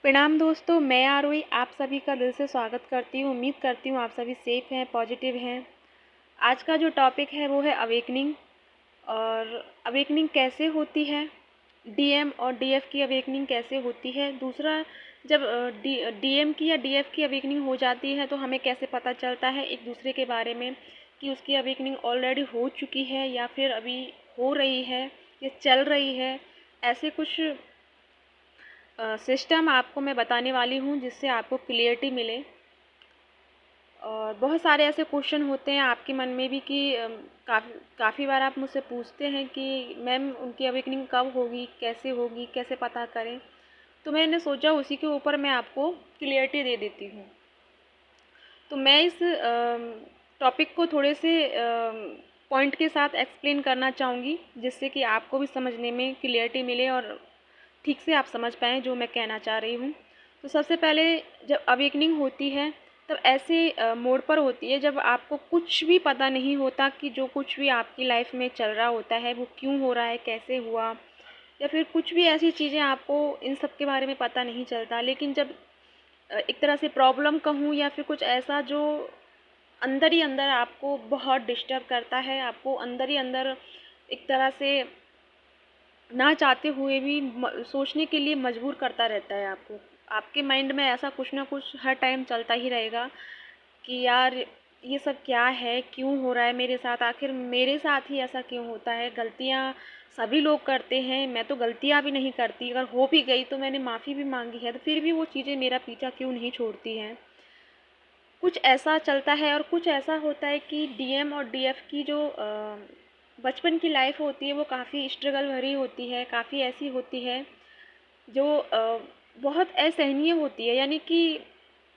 प्रणाम दोस्तों, मैं आरोही आप सभी का दिल से स्वागत करती हूँ। उम्मीद करती हूँ आप सभी सेफ़ हैं, पॉजिटिव हैं। आज का जो टॉपिक है वो है अवेकनिंग। और अवेकनिंग कैसे होती है, डीएम और डीएफ की अवेकनिंग कैसे होती है। दूसरा, जब डीएम की या डीएफ की अवेकनिंग हो जाती है तो हमें कैसे पता चलता है एक दूसरे के बारे में कि उसकी अवेकनिंग ऑलरेडी हो चुकी है या फिर अभी हो रही है या चल रही है। ऐसे कुछ सिस्टम आपको मैं बताने वाली हूँ जिससे आपको क्लियरिटी मिले। और बहुत सारे ऐसे क्वेश्चन होते हैं आपके मन में भी कि काफ़ी बार आप मुझसे पूछते हैं कि मैम उनकी अवेकनिंग कब होगी, कैसे होगी, कैसे पता करें। तो मैंने सोचा उसी के ऊपर मैं आपको क्लियरिटी दे देती हूँ। तो मैं इस टॉपिक को थोड़े से पॉइंट के साथ एक्सप्लेन करना चाहूँगी जिससे कि आपको भी समझने में क्लियरिटी मिले और ठीक से आप समझ पाएँ जो मैं कहना चाह रही हूँ। तो सबसे पहले जब अवेकनिंग होती है तब ऐसे मोड़ पर होती है जब आपको कुछ भी पता नहीं होता कि जो कुछ भी आपकी लाइफ में चल रहा होता है वो क्यों हो रहा है, कैसे हुआ, या फिर कुछ भी ऐसी चीज़ें आपको इन सब के बारे में पता नहीं चलता। लेकिन जब एक तरह से प्रॉब्लम कहूँ या फिर कुछ ऐसा जो अंदर ही अंदर आपको बहुत डिस्टर्ब करता है, आपको अंदर ही अंदर एक तरह से ना चाहते हुए भी सोचने के लिए मजबूर करता रहता है आपको। आपके माइंड में ऐसा कुछ ना कुछ हर टाइम चलता ही रहेगा कि यार ये सब क्या है, क्यों हो रहा है मेरे साथ, आखिर मेरे साथ ही ऐसा क्यों होता है। गलतियाँ सभी लोग करते हैं, मैं तो गलतियाँ भी नहीं करती, अगर हो भी गई तो मैंने माफ़ी भी मांगी है, तो फिर भी वो चीज़ें मेरा पीछा क्यों नहीं छोड़ती हैं। कुछ ऐसा चलता है और कुछ ऐसा होता है कि डीएम और डीएफ की जो बचपन की लाइफ होती है वो काफ़ी स्ट्रगल भरी होती है, काफ़ी ऐसी होती है जो बहुत असहनीय होती है। यानी कि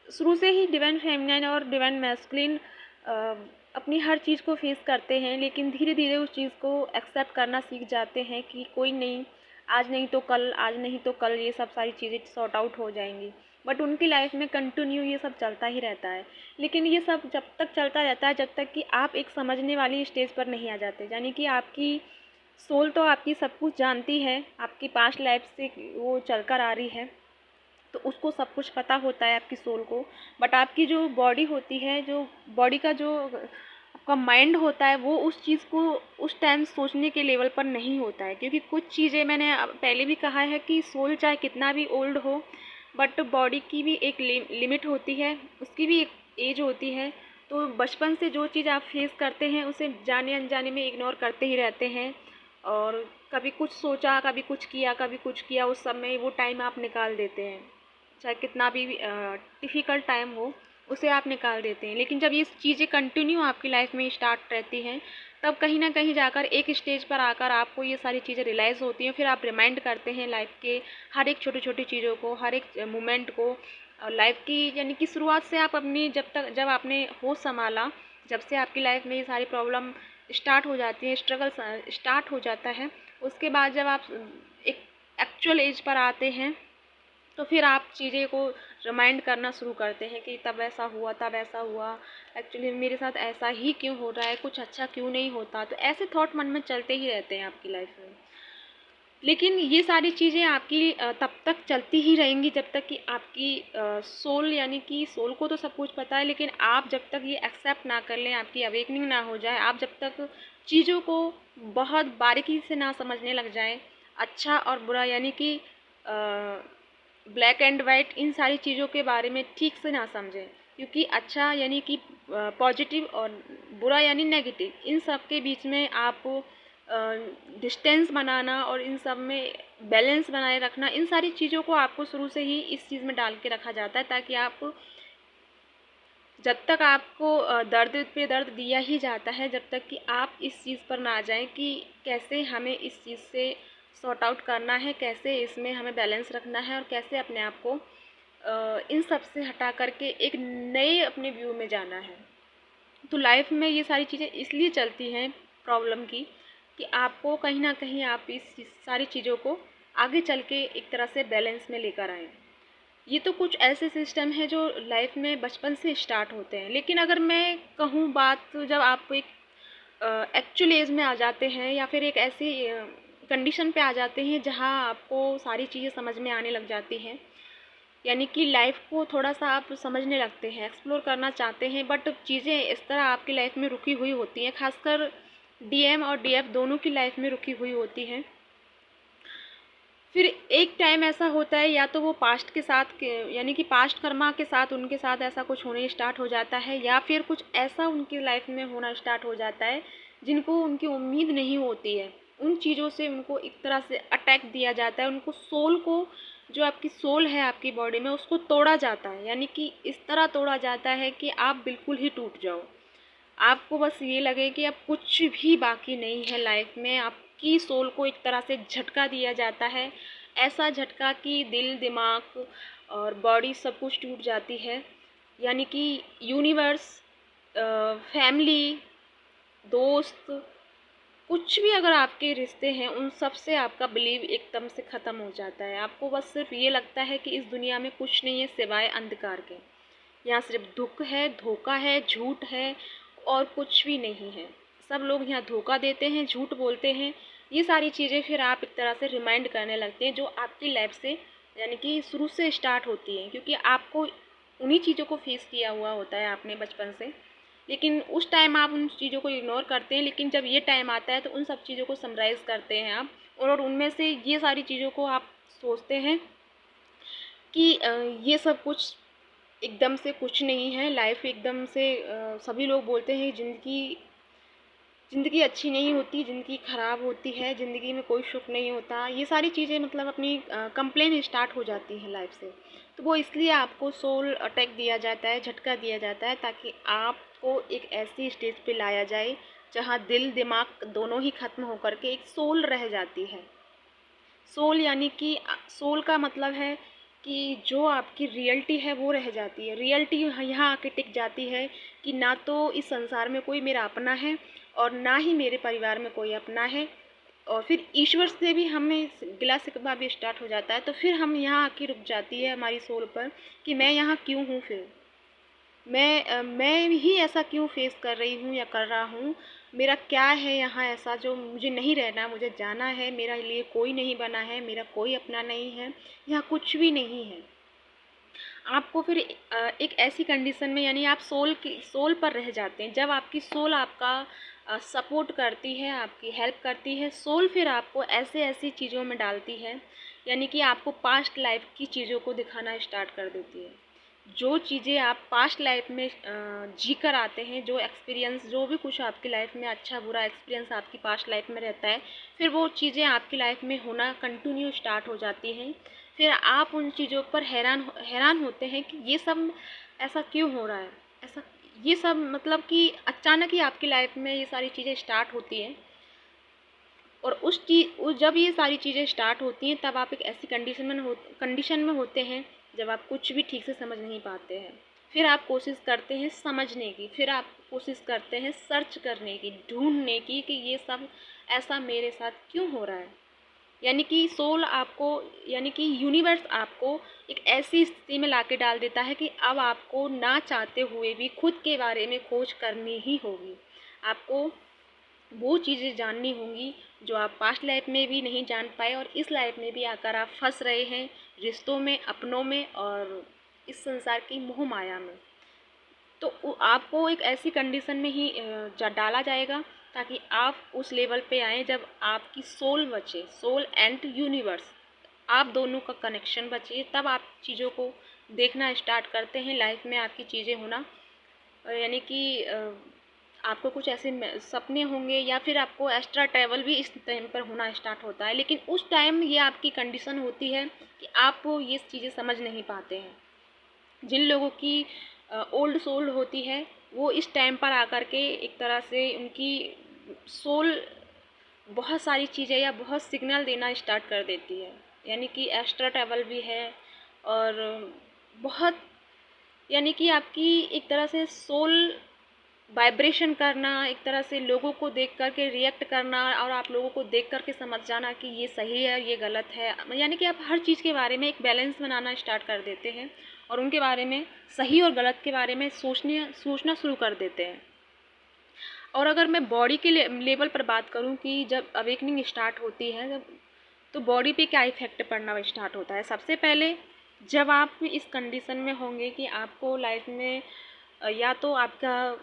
शुरू से ही डिवाइन फेमिनिन और डिवाइन मैस्कुलिन अपनी हर चीज़ को फेस करते हैं, लेकिन धीरे धीरे उस चीज़ को एक्सेप्ट करना सीख जाते हैं कि कोई नहीं, आज नहीं तो कल, आज नहीं तो कल ये सब सारी चीज़ें सॉर्ट आउट हो जाएंगी। बट उनकी लाइफ में कंटिन्यू ये सब चलता ही रहता है। लेकिन ये सब जब तक चलता रहता है जब तक कि आप एक समझने वाली स्टेज पर नहीं आ जाते। यानी कि आपकी सोल तो आपकी सब कुछ जानती है, आपकी पास्ट लाइफ से वो चलकर आ रही है, तो उसको सब कुछ पता होता है आपकी सोल को। बट आपकी जो बॉडी होती है, जो बॉडी का जो आपका माइंड होता है, वो उस चीज़ को उस टाइम सोचने के लेवल पर नहीं होता है। क्योंकि कुछ चीज़ें मैंने पहले भी कहा है कि सोल चाहे कितना भी ओल्ड हो, बट बॉडी की भी एक लिमिट होती है, उसकी भी एक एज होती है। तो बचपन से जो चीज़ आप फेस करते हैं उसे जाने अनजाने में इग्नोर करते ही रहते हैं। और कभी कुछ सोचा, कभी कुछ किया, कभी कुछ किया, उस सब में वो टाइम आप निकाल देते हैं। चाहे कितना भी डिफ़िकल्ट टाइम हो, उसे आप निकाल देते हैं। लेकिन जब ये चीज़ें कंटिन्यू आपकी लाइफ में स्टार्ट रहती हैं, तब कहीं ना कहीं जाकर एक स्टेज पर आकर आपको ये सारी चीज़ें रियलाइज़ होती हैं। फिर आप रिमाइंड करते हैं लाइफ के हर एक छोटी छोटी चीज़ों को, हर एक मोमेंट को। और लाइफ की यानी कि शुरुआत से आप अपनी जब आपने होश संभाला, जब से आपकी लाइफ में ये सारी प्रॉब्लम स्टार्ट हो जाती है, स्ट्रगल स्टार्ट हो जाता है, उसके बाद जब आप एक एक्चुअल एज पर आते हैं तो फिर आप चीज़ें को रिमाइंड करना शुरू करते हैं कि तब ऐसा हुआ, तब ऐसा हुआ, एक्चुअली मेरे साथ ऐसा ही क्यों हो रहा है, कुछ अच्छा क्यों नहीं होता। तो ऐसे थॉट मन में चलते ही रहते हैं आपकी लाइफ में। लेकिन ये सारी चीज़ें आपकी तब तक चलती ही रहेंगी जब तक कि आपकी सोल, यानी कि सोल को तो सब कुछ पता है, लेकिन आप जब तक ये एक्सेप्ट ना कर लें, आपकी अवेकनिंग ना हो जाए, आप जब तक चीज़ों को बहुत बारीकी से ना समझने लग जाएं, अच्छा और बुरा, यानी कि ब्लैक एंड वाइट, इन सारी चीज़ों के बारे में ठीक से ना समझें। क्योंकि अच्छा यानी कि पॉजिटिव और बुरा यानी नेगेटिव, इन सब के बीच में आप डिस्टेंस बनाना और इन सब में बैलेंस बनाए रखना, इन सारी चीज़ों को आपको शुरू से ही इस चीज़ में डाल के रखा जाता है, ताकि आप जब तक आपको दर्द पे दर्द दिया ही जाता है, जब तक कि आप इस चीज़ पर ना आ जाएं कि कैसे हमें इस चीज़ से सॉर्ट आउट करना है, कैसे इसमें हमें बैलेंस रखना है और कैसे अपने आप को इन सब से हटा करके एक नए अपने व्यू में जाना है। तो लाइफ में ये सारी चीज़ें इसलिए चलती हैं प्रॉब्लम की कि आपको कहीं ना कहीं आप इस सारी चीज़ों को आगे चल के एक तरह से बैलेंस में लेकर आएँ। ये तो कुछ ऐसे सिस्टम है जो लाइफ में बचपन से स्टार्ट होते हैं। लेकिन अगर मैं कहूँ बात, जब आप एक एक्चुअल एज में आ जाते हैं या फिर एक ऐसी कंडीशन पे आ जाते हैं जहाँ आपको सारी चीज़ें समझ में आने लग जाती हैं, यानी कि लाइफ को थोड़ा-सा आप समझने लगते हैं, एक्सप्लोर करना चाहते हैं, बट चीज़ें इस तरह आपकी लाइफ में रुकी हुई होती हैं, ख़ासकर डीएम और डीएफ दोनों की लाइफ में रुकी हुई होती हैं। फिर एक टाइम ऐसा होता है, या तो वो पास्ट के साथ के यानी कि पास्ट कर्मा के साथ उनके साथ ऐसा कुछ होने स्टार्ट हो जाता है, या फिर कुछ ऐसा उनकी लाइफ में होना स्टार्ट हो जाता है जिनको उनकी उम्मीद नहीं होती है। उन चीज़ों से उनको एक तरह से अटैक दिया जाता है, उनको सोल को, जो आपकी सोल है आपकी बॉडी में, उसको तोड़ा जाता है। यानी कि इस तरह तोड़ा जाता है कि आप बिल्कुल ही टूट जाओ। आपको बस ये लगे कि अब कुछ भी बाकी नहीं है लाइफ में। आपकी सोल को एक तरह से झटका दिया जाता है, ऐसा झटका कि दिल, दिमाग और बॉडी सब कुछ टूट जाती है। यानी कि यूनिवर्स, फैमिली, दोस्त, कुछ भी अगर आपके रिश्ते हैं, उन सब से आपका बिलीव एकदम से ख़त्म हो जाता है। आपको बस सिर्फ ये लगता है कि इस दुनिया में कुछ नहीं है सिवाय अंधकार के। यहाँ सिर्फ दुख है, धोखा है, झूठ है और कुछ भी नहीं है। सब लोग यहाँ धोखा देते हैं, झूठ बोलते हैं। ये सारी चीज़ें फिर आप एक तरह से रिमाइंड करने लगते हैं, जो आपकी लाइफ से यानी कि शुरू से स्टार्ट होती हैं, क्योंकि आपको उन्हीं चीज़ों को फेस किया हुआ होता है आपने बचपन से। लेकिन उस टाइम आप उन चीज़ों को इग्नोर करते हैं, लेकिन जब ये टाइम आता है तो उन सब चीज़ों को समराइज़ करते हैं आप, और उनमें से ये सारी चीज़ों को आप सोचते हैं कि ये सब कुछ एकदम से कुछ नहीं है। लाइफ एकदम से सभी लोग बोलते हैं ज़िंदगी अच्छी नहीं होती, ज़िंदगी ख़राब होती है, ज़िंदगी में कोई सुख नहीं होता। ये सारी चीज़ें मतलब अपनी कंप्लेन स्टार्ट हो जाती हैं लाइफ से। तो वो इसलिए आपको सोल अटैक दिया जाता है, झटका दिया जाता है, ताकि आपको एक ऐसी स्टेज पे लाया जाए जहाँ दिल, दिमाग दोनों ही ख़त्म होकर के एक सोल रह जाती है। सोल यानी कि सोल का मतलब है कि जो आपकी रियलिटी है वो रह जाती है। रियलिटी यहाँ आके टिक जाती है कि ना तो इस संसार में कोई मेरा अपना है और ना ही मेरे परिवार में कोई अपना है। और फिर ईश्वर से भी हमें गिला शिकवा भी स्टार्ट हो जाता है। तो फिर हम यहाँ आके रुक जाती है हमारी सोल पर कि मैं यहाँ क्यों हूँ, फिर मैं ही ऐसा क्यों फेस कर रही हूँ या कर रहा हूँ। मेरा क्या है यहाँ ऐसा जो मुझे नहीं रहना, मुझे जाना है, मेरा लिए कोई नहीं बना है, मेरा कोई अपना नहीं है, यहाँ कुछ भी नहीं है। आपको फिर एक ऐसी कंडीशन में, यानी आप सोल पर रह जाते हैं। जब आपकी सोल आपका सपोर्ट करती है, आपकी हेल्प करती है, सोल फिर आपको ऐसे ऐसी चीज़ों में डालती है, यानी कि आपको पास्ट लाइफ की चीज़ों को दिखाना स्टार्ट कर देती है। जो चीज़ें आप पास्ट लाइफ में जी कर आते हैं, जो एक्सपीरियंस, जो भी कुछ आपकी लाइफ में अच्छा बुरा एक्सपीरियंस आपकी पास्ट लाइफ में रहता है, फिर वो चीज़ें आपकी लाइफ में होना कंटिन्यू स्टार्ट हो जाती हैं। फिर आप उन चीज़ों पर हैरान होते हैं कि ये सब ऐसा क्यों हो रहा है, ऐसा ये सब मतलब कि अचानक ही आपकी लाइफ में ये सारी चीज़ें स्टार्ट होती हैं। और जब ये सारी चीज़ें स्टार्ट होती हैं, तब आप एक ऐसी कंडीशन में होते हैं जब आप कुछ भी ठीक से समझ नहीं पाते हैं। फिर आप कोशिश करते हैं समझने की, फिर आप कोशिश करते हैं सर्च करने की, ढूंढने की कि ये सब ऐसा मेरे साथ क्यों हो रहा है। यानी कि सोल आपको, यानी कि यूनिवर्स आपको एक ऐसी स्थिति में लाके डाल देता है कि अब आपको ना चाहते हुए भी खुद के बारे में खोज करनी ही होगी। आपको वो चीज़ें जाननी होंगी जो आप पास्ट लाइफ में भी नहीं जान पाए, और इस लाइफ में भी आकर आप फंस रहे हैं रिश्तों में, अपनों में और इस संसार की मोह माया में। तो आपको एक ऐसी कंडीशन में ही डाला जाएगा ताकि आप उस लेवल पे आएँ जब आपकी सोल बचे, सोल एंड यूनिवर्स, आप दोनों का कनेक्शन बचे। तब आप चीज़ों को देखना स्टार्ट करते हैं, लाइफ में आपकी चीज़ें होना, यानी कि आपको कुछ ऐसे सपने होंगे, या फिर आपको एक्स्ट्रा ट्रैवल भी इस टाइम पर होना स्टार्ट होता है। लेकिन उस टाइम ये आपकी कंडीशन होती है कि आप ये चीज़ें समझ नहीं पाते हैं। जिन लोगों की ओल्ड सोल होती है, वो इस टाइम पर आकर के एक तरह से उनकी सोल बहुत सारी चीज़ें या बहुत सिग्नल देना स्टार्ट कर देती है। यानी कि एक्स्ट्रा ट्रैवल भी है, और बहुत, यानी कि आपकी एक तरह से सोल वाइब्रेशन करना, एक तरह से लोगों को देख कर के रिएक्ट करना, और आप लोगों को देख कर के समझ जाना कि ये सही है, ये गलत है। यानी कि आप हर चीज़ के बारे में एक बैलेंस बनाना स्टार्ट कर देते हैं, और उनके बारे में, सही और गलत के बारे में सोचना शुरू कर देते हैं। और अगर मैं बॉडी के लेवल पर बात करूं कि जब अवेकनिंग स्टार्ट होती है, जब तो बॉडी पे क्या इफ़ेक्ट पड़ना स्टार्ट होता है। सबसे पहले जब आप इस कंडीशन में होंगे कि आपको लाइफ में या तो आपका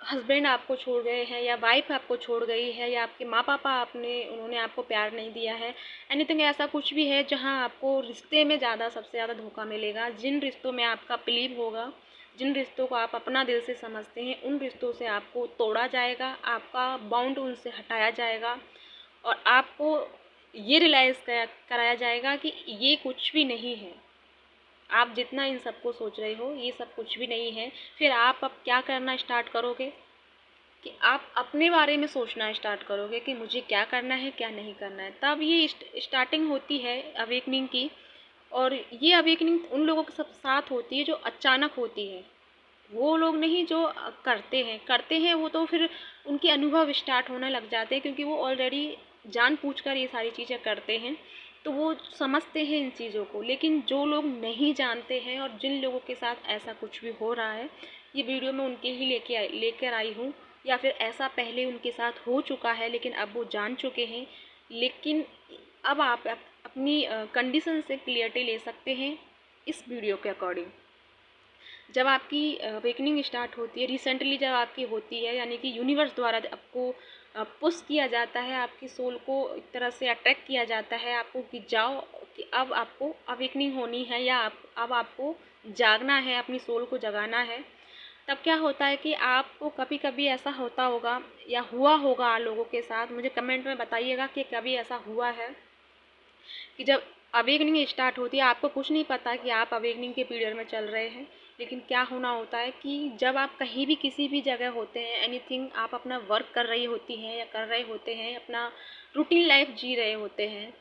हस्बैंड आपको छोड़ गए हैं, या वाइफ आपको छोड़ गई है, या आपके माँ पापा उन्होंने आपको प्यार नहीं दिया है, एनीथिंग ऐसा कुछ भी है जहाँ आपको रिश्ते में सबसे ज़्यादा धोखा मिलेगा, जिन रिश्तों में आपका बिलीव होगा, जिन रिश्तों को आप अपना दिल से समझते हैं, उन रिश्तों से आपको तोड़ा जाएगा, आपका बाउंड उनसे हटाया जाएगा, और आपको ये रियलाइज़ कराया जाएगा कि ये कुछ भी नहीं है। आप जितना इन सबको सोच रहे हो ये सब कुछ भी नहीं है। फिर आप अब क्या करना स्टार्ट करोगे कि आप अपने बारे में सोचना स्टार्ट करोगे कि मुझे क्या करना है, क्या नहीं करना है। तब ये स्टार्टिंग होती है अवेकनिंग की। और ये अवेकनिंग उन लोगों के साथ होती है जो अचानक होती है। वो लोग नहीं जो करते हैं वो तो फिर उनके अनुभव स्टार्ट होने लग जाते हैं, क्योंकि वो ऑलरेडी जानबूझकर ये सारी चीज़ें करते हैं, तो वो समझते हैं इन चीज़ों को। लेकिन जो लोग नहीं जानते हैं और जिन लोगों के साथ ऐसा कुछ भी हो रहा है, ये वीडियो मैं उनके ही लेकर आई हूँ, या फिर ऐसा पहले उनके साथ हो चुका है लेकिन अब वो जान चुके हैं। लेकिन अब आप अपनी कंडीशन से क्लियरिटी ले सकते हैं इस वीडियो के अकॉर्डिंग। जब आपकी अवेकनिंग स्टार्ट होती है, रिसेंटली जब आपकी होती है, यानी कि यूनिवर्स द्वारा आपको पुश किया जाता है, आपकी सोल को एक तरह से अट्रैक्ट किया जाता है आपको कि जाओ, कि अब आपको अवेकनिंग होनी है, या अब आपको जागना है, अपनी सोल को जगाना है। तब क्या होता है कि आपको कभी कभी ऐसा होता होगा या हुआ होगा लोगों के साथ, मुझे कमेंट में बताइएगा कि कभी ऐसा हुआ है कि जब अवेकनिंग स्टार्ट होती है, आपको कुछ नहीं पता कि आप अवेकनिंग के पीरियड में चल रहे हैं। लेकिन क्या होना होता है कि जब आप कहीं भी किसी भी जगह होते हैं, एनीथिंग आप अपना वर्क कर रही होती हैं या कर रहे होते हैं, अपना रूटीन लाइफ जी रहे होते हैं,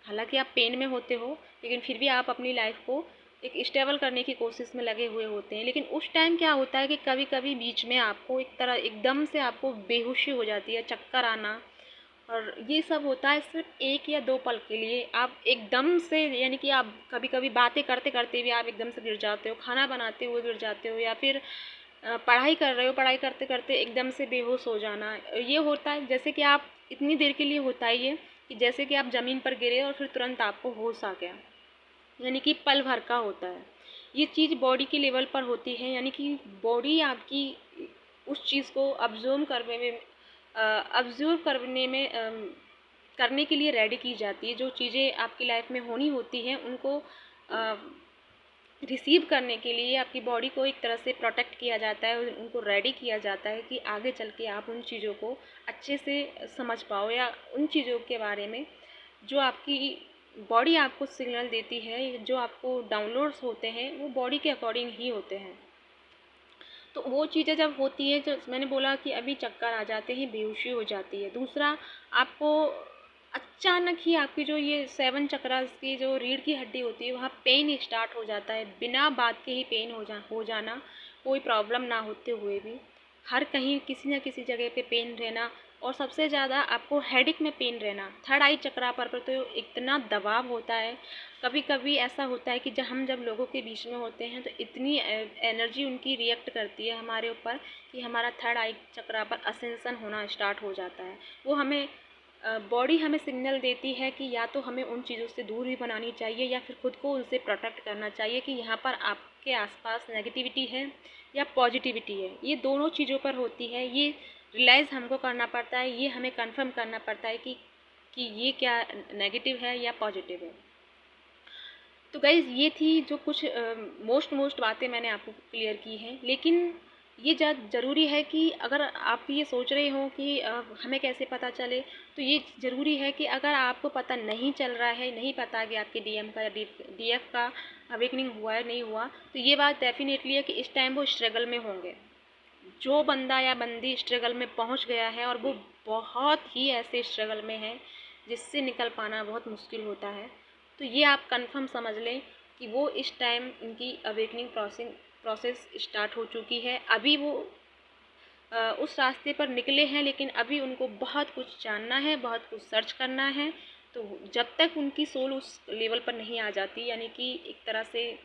हालांकि आप पेन में होते हो, लेकिन फिर भी आप अपनी लाइफ को एक स्टेबल करने की कोशिश में लगे हुए होते हैं। लेकिन उस टाइम क्या होता है कि कभी कभी बीच में आपको एक तरह एकदम से आपको बेहोशी हो जाती है, चक्कर आना, और ये सब होता है सिर्फ 1 या 2 पल के लिए। आप एकदम से, यानी कि आप कभी कभी बातें करते करते भी आप एकदम से गिर जाते हो, खाना बनाते हुए गिर जाते हो, या फिर पढ़ाई कर रहे हो, पढ़ाई करते करते एकदम से बेहोश हो जाना। ये होता है जैसे कि आप इतनी देर के लिए होता है ये, कि जैसे कि आप ज़मीन पर गिरे और फिर तुरंत आपको होश आ गया, यानी कि पल भर का होता है। ये चीज़ बॉडी के लेवल पर होती है, यानी कि बॉडी आपकी उस चीज़ को ऑब्ज़र्व करने में करने के लिए रेडी की जाती है। जो चीज़ें आपकी लाइफ में होनी होती हैं उनको रिसीव करने के लिए आपकी बॉडी को एक तरह से प्रोटेक्ट किया जाता है, उनको रेडी किया जाता है कि आगे चल के आप उन चीज़ों को अच्छे से समझ पाओ, या उन चीज़ों के बारे में जो आपकी बॉडी आपको सिग्नल देती है, जो आपको डाउनलोड्स होते हैं, वो बॉडी के अकॉर्डिंग ही होते हैं। तो वो चीज़ें जब होती है, जो मैंने बोला कि अभी चक्कर आ जाते हैं, बेहोशी हो जाती है। दूसरा, आपको अचानक ही आपकी जो ये 7 चक्रास की जो रीढ़ की हड्डी होती है, वहाँ पेन स्टार्ट हो जाता है, बिना बात के ही पेन हो जाना, कोई प्रॉब्लम ना होते हुए भी। हर कहीं किसी न किसी जगह पे पेन रहना, और सबसे ज़्यादा आपको हेडेक में पेन रहना। थर्ड आई चक्रा पर तो इतना दबाव होता है। कभी कभी ऐसा होता है कि जब लोगों के बीच में होते हैं तो इतनी एनर्जी उनकी रिएक्ट करती है हमारे ऊपर कि हमारा थर्ड आई चक्रा पर असेंशन होना स्टार्ट हो जाता है। वो हमें बॉडी हमें सिग्नल देती है कि या तो हमें उन चीज़ों से दूर ही बनानी चाहिए, या फिर खुद को उनसे प्रोटेक्ट करना चाहिए कि यहाँ पर आपके आसपास नेगेटिविटी है या पॉजिटिविटी है। ये दोनों चीज़ों पर होती है। ये रियलाइज़ हमको करना पड़ता है, ये हमें कंफर्म करना पड़ता है कि ये क्या नेगेटिव है या पॉजिटिव है। तो गाइज़, ये थी जो कुछ मोस्ट बातें मैंने आपको क्लियर की हैं। लेकिन ये ज़रूरी है कि अगर आप ये सोच रहे हो कि हमें कैसे पता चले, तो ये ज़रूरी है कि अगर आपको पता नहीं चल रहा है, नहीं पता कि आपके डीएम का या डीएफ का अवेकनिंग हुआ है नहीं हुआ, तो ये बात डेफिनेटली है कि इस टाइम वो स्ट्रगल में होंगे। जो बंदा या बंदी स्ट्रगल में पहुंच गया है, और वो बहुत ही ऐसे स्ट्रगल में है जिससे निकल पाना बहुत मुश्किल होता है, तो ये आप कंफर्म समझ लें कि वो इस टाइम इनकी अवेकनिंग प्रोसेस स्टार्ट हो चुकी है। अभी वो उस रास्ते पर निकले हैं, लेकिन अभी उनको बहुत कुछ जानना है, बहुत कुछ सर्च करना है। तो जब तक उनकी सोल उस लेवल पर नहीं आ जाती, यानी कि एक तरह से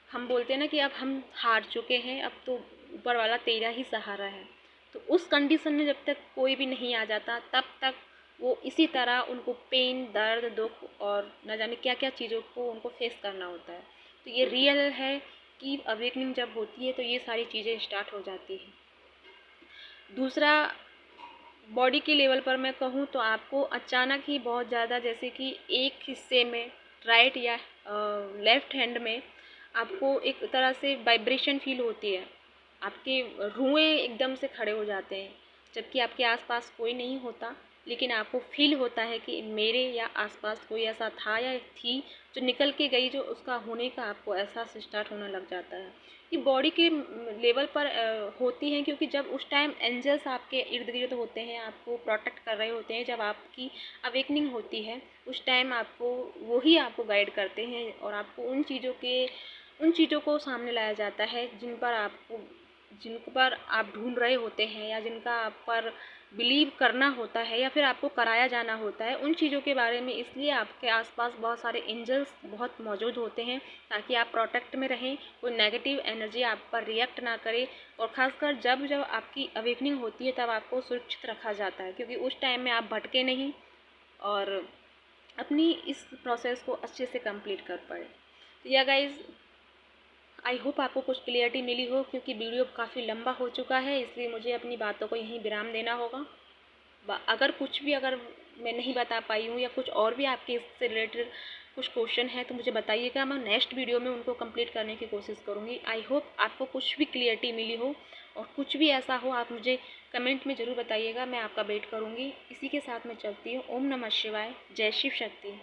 हम बोलते हैं ना कि अब हम हार चुके हैं, अब तो ऊपर वाला तेरा ही सहारा है, तो उस कंडीशन में जब तक कोई भी नहीं आ जाता, तब तक वो इसी तरह उनको पेन, दर्द, दुख और न जाने क्या क्या चीज़ों को उनको फेस करना होता है। तो ये रियल है कि अवेकनिंग जब होती है तो ये सारी चीज़ें स्टार्ट हो जाती हैं। दूसरा, बॉडी के लेवल पर मैं कहूँ तो आपको अचानक ही बहुत ज़्यादा, जैसे कि एक हिस्से में राइट या लेफ़्ट हैंड में आपको एक तरह से वाइब्रेशन फील होती है, आपके रुएं एकदम से खड़े हो जाते हैं, जबकि आपके आसपास कोई नहीं होता, लेकिन आपको फील होता है कि मेरे या आसपास कोई ऐसा था या थी जो निकल के गई, जो उसका होने का आपको एहसास स्टार्ट होने लग जाता है। ये बॉडी के लेवल पर होती हैं, क्योंकि जब उस टाइम एंजल्स आपके इर्द गिर्द होते हैं, आपको प्रोटेक्ट कर रहे होते हैं, जब आपकी अवेकनिंग होती है उस टाइम आपको वही आपको गाइड करते हैं और आपको उन चीज़ों को सामने लाया जाता है जिन पर आप ढूंढ रहे होते हैं या जिनका आप पर बिलीव करना होता है या फिर आपको कराया जाना होता है। उन चीज़ों के बारे में इसलिए आपके आसपास बहुत सारे एंजल्स बहुत मौजूद होते हैं, ताकि आप प्रोटेक्ट में रहें, कोई नेगेटिव एनर्जी आप पर रिएक्ट ना करे। और ख़ासकर जब जब आपकी अवेकनिंग होती है तब आपको सुरक्षित रखा जाता है, क्योंकि उस टाइम में आप भटके नहीं और अपनी इस प्रोसेस को अच्छे से कंप्लीट कर पाए। तो या गाइज़, आई होप आपको कुछ क्लियरिटी मिली हो, क्योंकि वीडियो काफ़ी लंबा हो चुका है, इसलिए मुझे अपनी बातों को यहीं विराम देना होगा। अगर मैं नहीं बता पाई हूँ या कुछ और भी आपके इससे रिलेटेड कुछ क्वेश्चन है तो मुझे बताइएगा, मैं नेक्स्ट वीडियो में उनको कंप्लीट करने की कोशिश करूँगी। आई होप आपको कुछ भी क्लियरिटी मिली हो, और कुछ भी ऐसा हो आप मुझे कमेंट में ज़रूर बताइएगा, मैं आपका वेट करूँगी। इसी के साथ मैं चलती हूँ। ओम नमः शिवाय। जय शिव शक्ति।